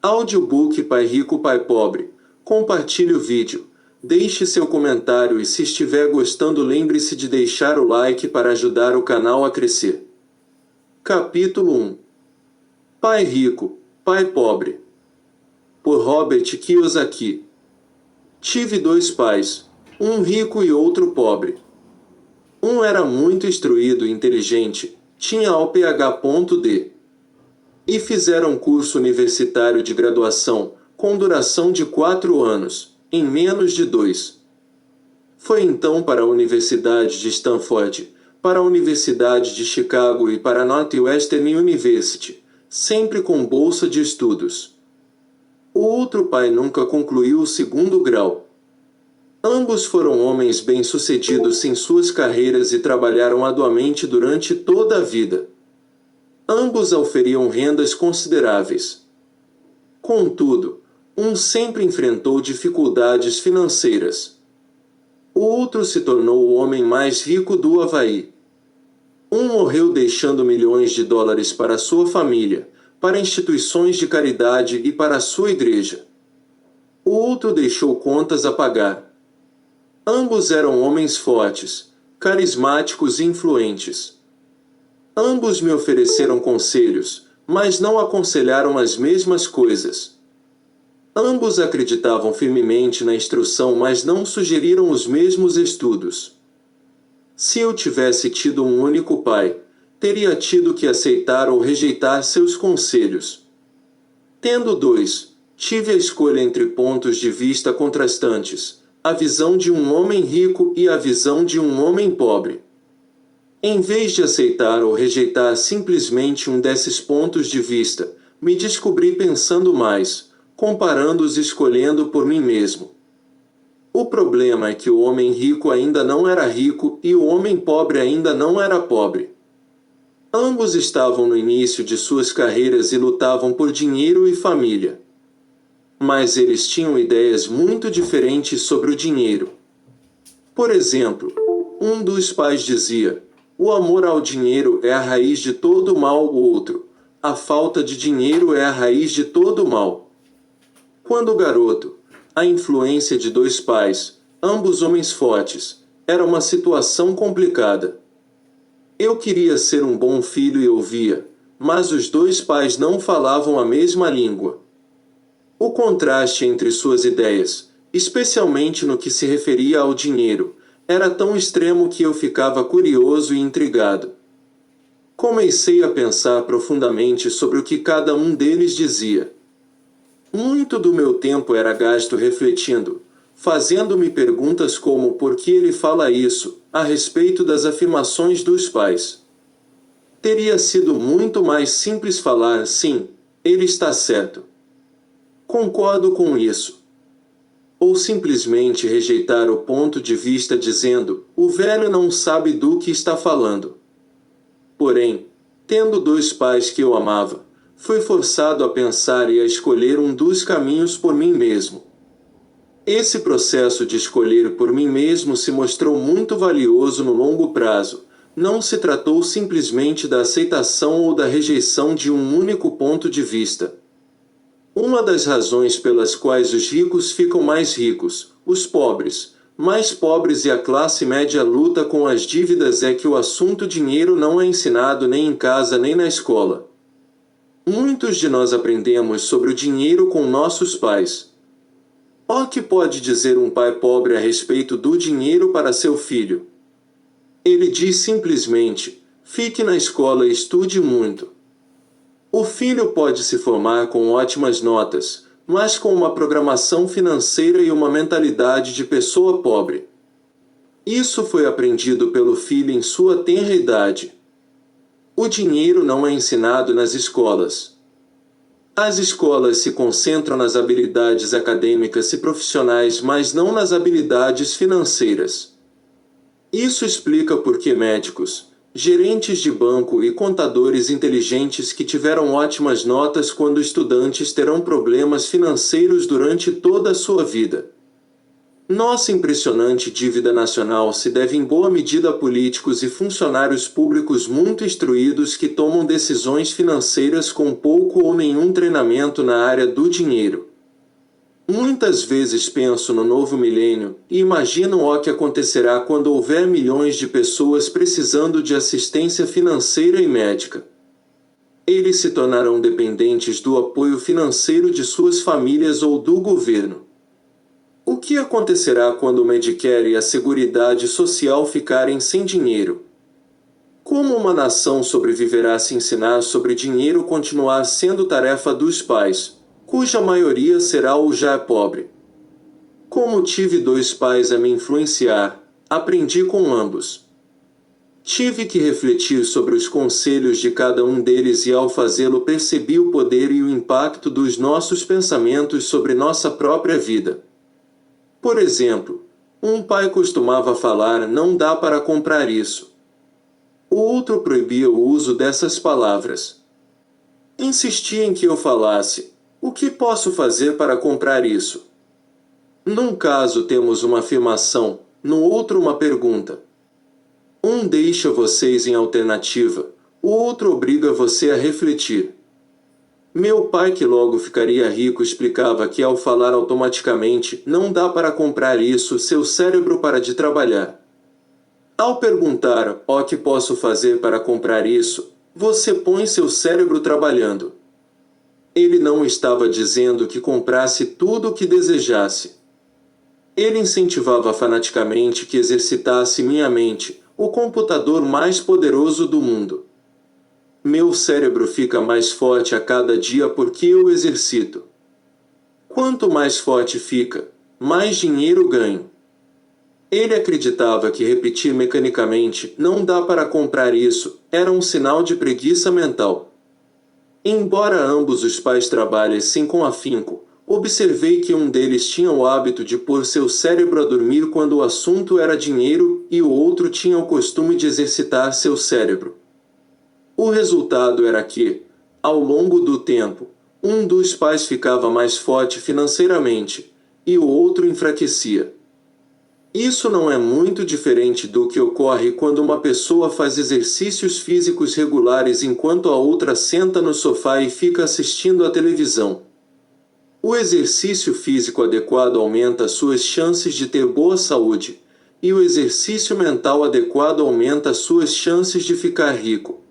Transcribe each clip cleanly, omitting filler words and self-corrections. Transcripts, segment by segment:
Audiobook Pai Rico, Pai Pobre. Compartilhe o vídeo. Deixe seu comentário e se estiver gostando lembre-se de deixar o like para ajudar o canal a crescer. Capítulo 1. Pai Rico, Pai Pobre. Por Robert Kiyosaki. Tive dois pais, um rico e outro pobre. Um era muito instruído e inteligente, tinha o PhD. E fizeram curso universitário de graduação, com duração de 4 anos, em menos de 2. Foi então para a Universidade de Stanford, para a Universidade de Chicago e para a Northwestern University, sempre com bolsa de estudos. O outro pai nunca concluiu o 2º grau. Ambos foram homens bem-sucedidos em suas carreiras e trabalharam arduamente durante toda a vida. Ambos auferiam rendas consideráveis. Contudo, um sempre enfrentou dificuldades financeiras. O outro se tornou o homem mais rico do Havaí. Um morreu deixando milhões de dólares para sua família, para instituições de caridade e para a sua igreja. O outro deixou contas a pagar. Ambos eram homens fortes, carismáticos e influentes. Ambos me ofereceram conselhos, mas não aconselharam as mesmas coisas. Ambos acreditavam firmemente na instrução, mas não sugeriram os mesmos estudos. Se eu tivesse tido um único pai, teria tido que aceitar ou rejeitar seus conselhos. Tendo dois, tive a escolha entre pontos de vista contrastantes, a visão de um homem rico e a visão de um homem pobre. Em vez de aceitar ou rejeitar simplesmente um desses pontos de vista, me descobri pensando mais, comparando-os e escolhendo por mim mesmo. O problema é que o homem rico ainda não era rico e o homem pobre ainda não era pobre. Ambos estavam no início de suas carreiras e lutavam por dinheiro e família. Mas eles tinham ideias muito diferentes sobre o dinheiro. Por exemplo, um dos pais dizia: o amor ao dinheiro é a raiz de todo o mal. O outro: a falta de dinheiro é a raiz de todo o mal. Quando garoto, a influência de dois pais, ambos homens fortes, era uma situação complicada. Eu queria ser um bom filho e ouvia, mas os dois pais não falavam a mesma língua. O contraste entre suas ideias, especialmente no que se referia ao dinheiro, era tão extremo que eu ficava curioso e intrigado. Comecei a pensar profundamente sobre o que cada um deles dizia. Muito do meu tempo era gasto refletindo, fazendo-me perguntas como por que ele fala isso, a respeito das afirmações dos pais. Teria sido muito mais simples falar sim, ele está certo. Concordo com isso. Ou simplesmente rejeitar o ponto de vista dizendo, o velho não sabe do que está falando. Porém, tendo dois pais que eu amava, fui forçado a pensar e a escolher um dos caminhos por mim mesmo. Esse processo de escolher por mim mesmo se mostrou muito valioso no longo prazo. Não se tratou simplesmente da aceitação ou da rejeição de um único ponto de vista. Uma das razões pelas quais os ricos ficam mais ricos, os pobres, mais pobres e a classe média luta com as dívidas é que o assunto dinheiro não é ensinado nem em casa nem na escola. Muitos de nós aprendemos sobre o dinheiro com nossos pais. O que pode dizer um pai pobre a respeito do dinheiro para seu filho? Ele diz simplesmente, fique na escola e estude muito. O filho pode se formar com ótimas notas, mas com uma programação financeira e uma mentalidade de pessoa pobre. Isso foi aprendido pelo filho em sua tenra idade. O dinheiro não é ensinado nas escolas. As escolas se concentram nas habilidades acadêmicas e profissionais, mas não nas habilidades financeiras. Isso explica por que médicos, gerentes de banco e contadores inteligentes que tiveram ótimas notas quando estudantes terão problemas financeiros durante toda a sua vida. Nossa impressionante dívida nacional se deve em boa medida a políticos e funcionários públicos muito instruídos que tomam decisões financeiras com pouco ou nenhum treinamento na área do dinheiro. Muitas vezes penso no novo milênio e imagino o que acontecerá quando houver milhões de pessoas precisando de assistência financeira e médica. Eles se tornarão dependentes do apoio financeiro de suas famílias ou do governo. O que acontecerá quando o Medicare e a Seguridade Social ficarem sem dinheiro? Como uma nação sobreviverá se ensinar sobre dinheiro continuar sendo tarefa dos pais, cuja maioria será ou já é pobre? Como tive 2 pais a me influenciar, aprendi com ambos. Tive que refletir sobre os conselhos de cada um deles e ao fazê-lo percebi o poder e o impacto dos nossos pensamentos sobre nossa própria vida. Por exemplo, um pai costumava falar: não dá para comprar isso. O outro proibia o uso dessas palavras. Insistia em que eu falasse: o que posso fazer para comprar isso? Num caso temos uma afirmação, no outro uma pergunta. Um deixa vocês em alternativa, o outro obriga você a refletir. Meu pai, que logo ficaria rico, explicava que ao falar automaticamente, não dá para comprar isso, seu cérebro para de trabalhar. Ao perguntar, o que posso fazer para comprar isso, você põe seu cérebro trabalhando. Ele não estava dizendo que comprasse tudo o que desejasse. Ele incentivava fanaticamente que exercitasse minha mente, o computador mais poderoso do mundo. Meu cérebro fica mais forte a cada dia porque eu exercito. Quanto mais forte fica, mais dinheiro ganho. Ele acreditava que repetir mecanicamente, não dá para comprar isso, era um sinal de preguiça mental. Embora ambos os pais trabalhassem com afinco, observei que um deles tinha o hábito de pôr seu cérebro a dormir quando o assunto era dinheiro, e o outro tinha o costume de exercitar seu cérebro. O resultado era que, ao longo do tempo, um dos pais ficava mais forte financeiramente, e o outro enfraquecia. Isso não é muito diferente do que ocorre quando uma pessoa faz exercícios físicos regulares enquanto a outra senta no sofá e fica assistindo à televisão. O exercício físico adequado aumenta suas chances de ter boa saúde, e o exercício mental adequado aumenta suas chances de ficar rico.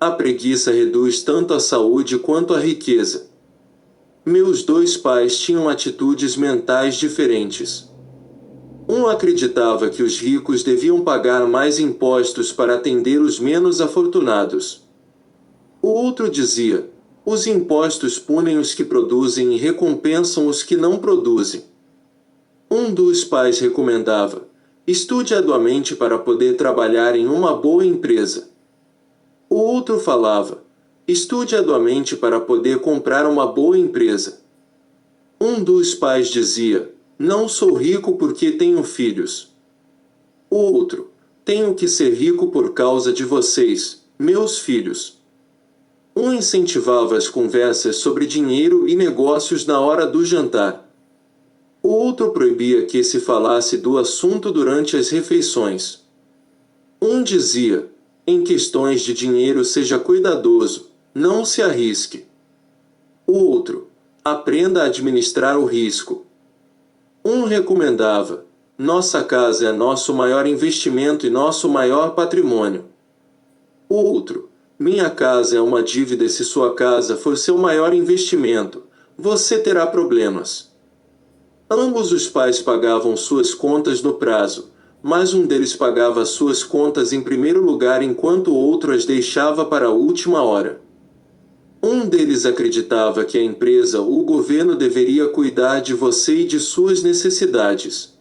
A preguiça reduz tanto a saúde quanto a riqueza. Meus 2 pais tinham atitudes mentais diferentes. Um acreditava que os ricos deviam pagar mais impostos para atender os menos afortunados. O outro dizia: os impostos punem os que produzem e recompensam os que não produzem. Um dos pais recomendava: estude arduamente para poder trabalhar em uma boa empresa. O outro falava: estude arduamente para poder comprar uma boa empresa. Um dos pais dizia: não sou rico porque tenho filhos. O outro: tenho que ser rico por causa de vocês, meus filhos. Um incentivava as conversas sobre dinheiro e negócios na hora do jantar. O outro proibia que se falasse do assunto durante as refeições. Um dizia: em questões de dinheiro seja cuidadoso, não se arrisque. O outro: aprenda a administrar o risco. Um recomendava: nossa casa é nosso maior investimento e nosso maior patrimônio. O outro: minha casa é uma dívida e se sua casa for seu maior investimento, você terá problemas. Ambos os pais pagavam suas contas no prazo, mas um deles pagava suas contas em primeiro lugar enquanto o outro as deixava para a última hora. Um deles acreditava que a empresa ou o governo deveria cuidar de você e de suas necessidades.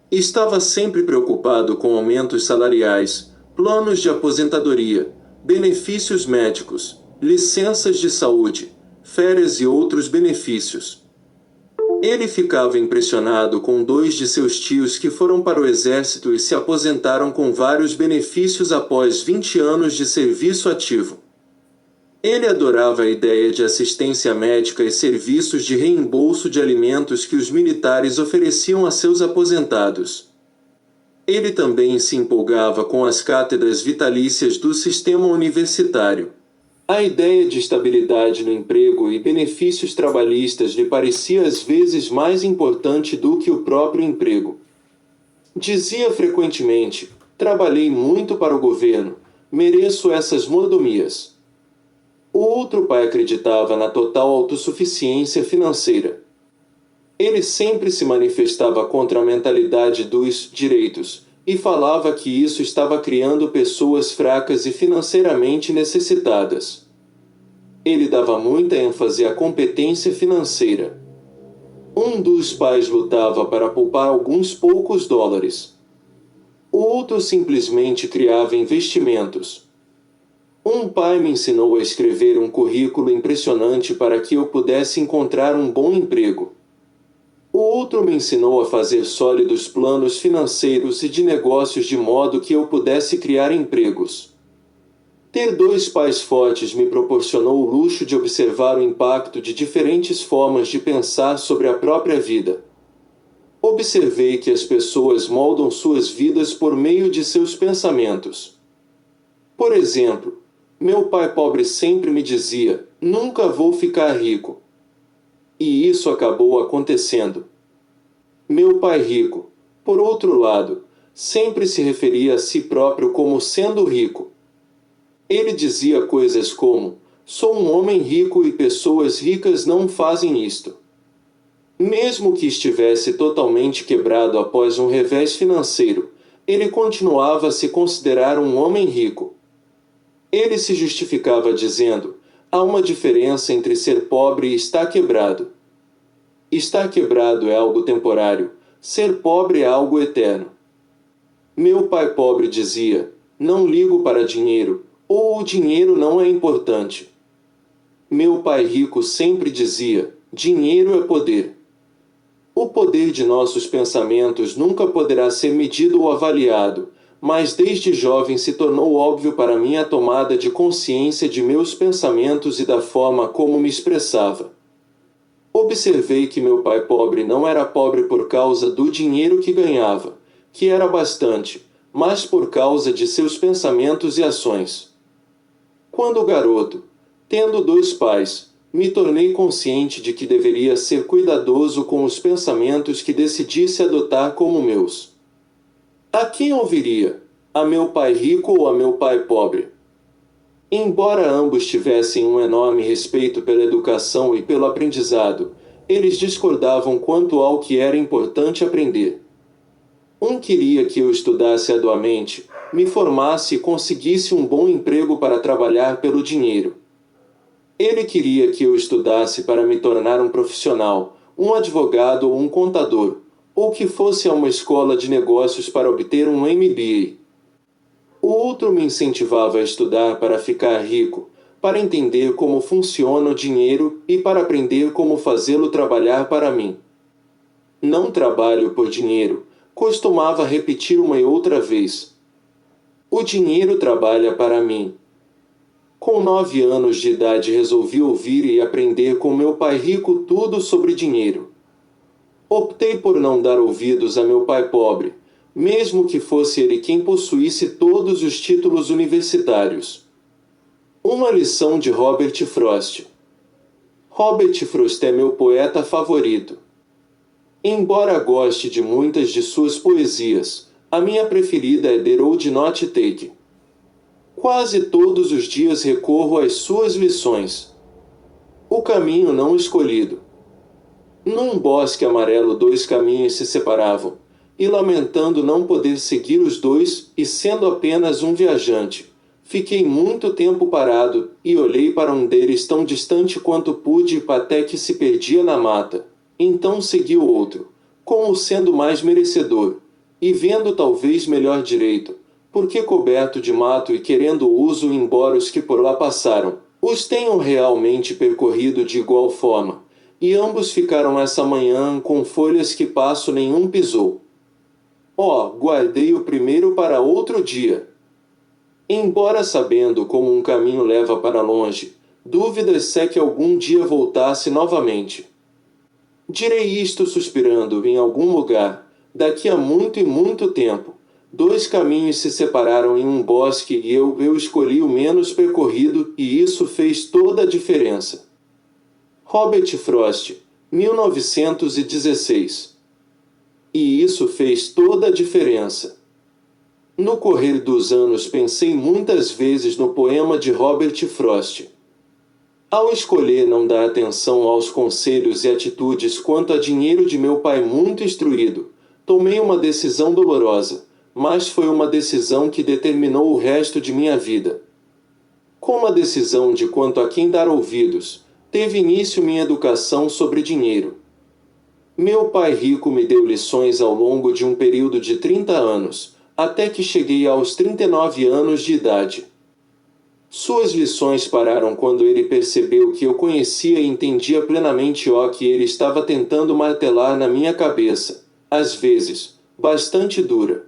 Estava sempre preocupado com aumentos salariais, planos de aposentadoria, benefícios médicos, licenças de saúde, férias e outros benefícios. Ele ficava impressionado com 2 de seus tios que foram para o exército e se aposentaram com vários benefícios após 20 anos de serviço ativo. Ele adorava a ideia de assistência médica e serviços de reembolso de alimentos que os militares ofereciam a seus aposentados. Ele também se empolgava com as cátedras vitalícias do sistema universitário. A ideia de estabilidade no emprego e benefícios trabalhistas lhe parecia às vezes mais importante do que o próprio emprego. Dizia frequentemente: trabalhei muito para o governo, mereço essas mordomias. O outro pai acreditava na total autossuficiência financeira. Ele sempre se manifestava contra a mentalidade dos direitos, e falava que isso estava criando pessoas fracas e financeiramente necessitadas. Ele dava muita ênfase à competência financeira. Um dos pais lutava para poupar alguns poucos dólares. O outro simplesmente criava investimentos. Um pai me ensinou a escrever um currículo impressionante para que eu pudesse encontrar um bom emprego. O outro me ensinou a fazer sólidos planos financeiros e de negócios de modo que eu pudesse criar empregos. Ter dois pais fortes me proporcionou o luxo de observar o impacto de diferentes formas de pensar sobre a própria vida. Observei que as pessoas moldam suas vidas por meio de seus pensamentos. Por exemplo, meu pai pobre sempre me dizia: nunca vou ficar rico. E isso acabou acontecendo. Meu pai rico, por outro lado, sempre se referia a si próprio como sendo rico. Ele dizia coisas como: sou um homem rico e pessoas ricas não fazem isto. Mesmo que estivesse totalmente quebrado após um revés financeiro, ele continuava a se considerar um homem rico. Ele se justificava dizendo: há uma diferença entre ser pobre e estar quebrado. Estar quebrado é algo temporário, ser pobre é algo eterno. Meu pai pobre dizia: não ligo para dinheiro, ou o dinheiro não é importante. Meu pai rico sempre dizia: dinheiro é poder. O poder de nossos pensamentos nunca poderá ser medido ou avaliado, mas desde jovem se tornou óbvio para mim a tomada de consciência de meus pensamentos e da forma como me expressava. Observei que meu pai pobre não era pobre por causa do dinheiro que ganhava, que era bastante, mas por causa de seus pensamentos e ações. Quando garoto, tendo dois pais, me tornei consciente de que deveria ser cuidadoso com os pensamentos que decidisse adotar como meus. A quem ouviria? A meu pai rico ou a meu pai pobre? Embora ambos tivessem um enorme respeito pela educação e pelo aprendizado, eles discordavam quanto ao que era importante aprender. Um queria que eu estudasse arduamente, me formasse e conseguisse um bom emprego para trabalhar pelo dinheiro. Ele queria que eu estudasse para me tornar um profissional, um advogado ou um contador, ou que fosse a uma escola de negócios para obter um MBA. O outro me incentivava a estudar para ficar rico, para entender como funciona o dinheiro e para aprender como fazê-lo trabalhar para mim. Não trabalho por dinheiro, costumava repetir uma e outra vez. O dinheiro trabalha para mim. Com 9 anos de idade resolvi ouvir e aprender com meu pai rico tudo sobre dinheiro. Optei por não dar ouvidos a meu pai pobre, mesmo que fosse ele quem possuísse todos os títulos universitários. Uma lição de Robert Frost. Robert Frost é meu poeta favorito. Embora goste de muitas de suas poesias, a minha preferida é The Road Not Taken. Quase todos os dias recorro às suas lições. O caminho não escolhido. Num bosque amarelo 2 caminhos se separavam, e lamentando não poder seguir os dois, e sendo apenas um viajante, fiquei muito tempo parado, e olhei para um deles tão distante quanto pude até que se perdia na mata. Então segui o outro, como sendo mais merecedor, e vendo talvez melhor direito, porque coberto de mato e querendo uso embora os que por lá passaram, os tenham realmente percorrido de igual forma, e ambos ficaram essa manhã com folhas que passo nenhum pisou. Guardei o primeiro para outro dia. Embora sabendo como um caminho leva para longe, Dúvidas se é que algum dia voltasse novamente. Direi isto suspirando em algum lugar, daqui a muito e muito tempo. Dois caminhos se separaram em um bosque e eu escolhi o menos percorrido, e isso fez toda a diferença. Robert Frost, 1916. E isso fez toda a diferença. No correr dos anos pensei muitas vezes no poema de Robert Frost. Ao escolher não dar atenção aos conselhos e atitudes quanto a dinheiro de meu pai muito instruído, tomei uma decisão dolorosa, mas foi uma decisão que determinou o resto de minha vida. Como a decisão de quanto a quem dar ouvidos, teve início minha educação sobre dinheiro. Meu pai rico me deu lições ao longo de um período de 30 anos, até que cheguei aos 39 anos de idade. Suas lições pararam quando ele percebeu que eu conhecia e entendia plenamente o que ele estava tentando martelar na minha cabeça, às vezes, bastante dura.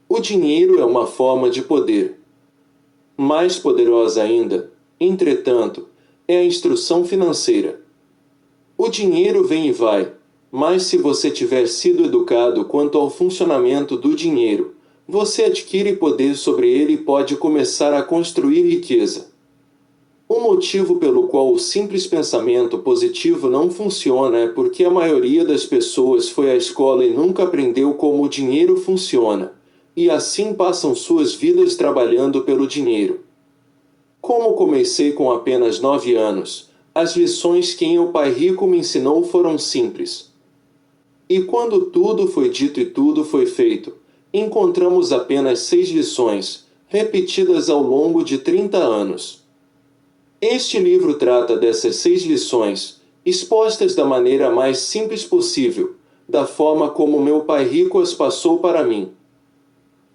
O dinheiro é uma forma de poder. Mais poderosa ainda, entretanto, é a instrução financeira. O dinheiro vem e vai, mas se você tiver sido educado quanto ao funcionamento do dinheiro, você adquire poder sobre ele e pode começar a construir riqueza. O motivo pelo qual o simples pensamento positivo não funciona é porque a maioria das pessoas foi à escola e nunca aprendeu como o dinheiro funciona, e assim passam suas vidas trabalhando pelo dinheiro. Como comecei com apenas 9 anos, as lições que meu pai rico me ensinou foram simples. E quando tudo foi dito e tudo foi feito, encontramos apenas 6 lições, repetidas ao longo de 30 anos. Este livro trata dessas 6 lições, expostas da maneira mais simples possível, da forma como meu pai rico as passou para mim.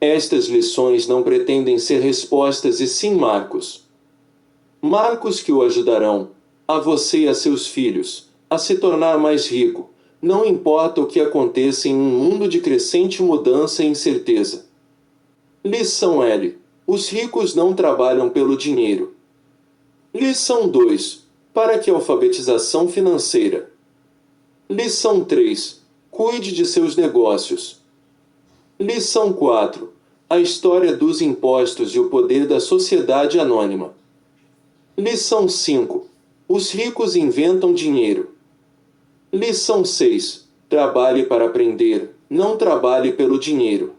Estas lições não pretendem ser respostas e sim marcos. Marcos que o ajudarão, a você e a seus filhos, a se tornar mais rico, não importa o que aconteça em um mundo de crescente mudança e incerteza. Lição L. Os ricos não trabalham pelo dinheiro. Lição 2. Para que alfabetização financeira? Lição 3. Cuide de seus negócios. Lição 4. A história dos impostos e o poder da sociedade anônima. Lição 5. Os ricos inventam dinheiro. Lição 6. Trabalhe para aprender, não trabalhe pelo dinheiro.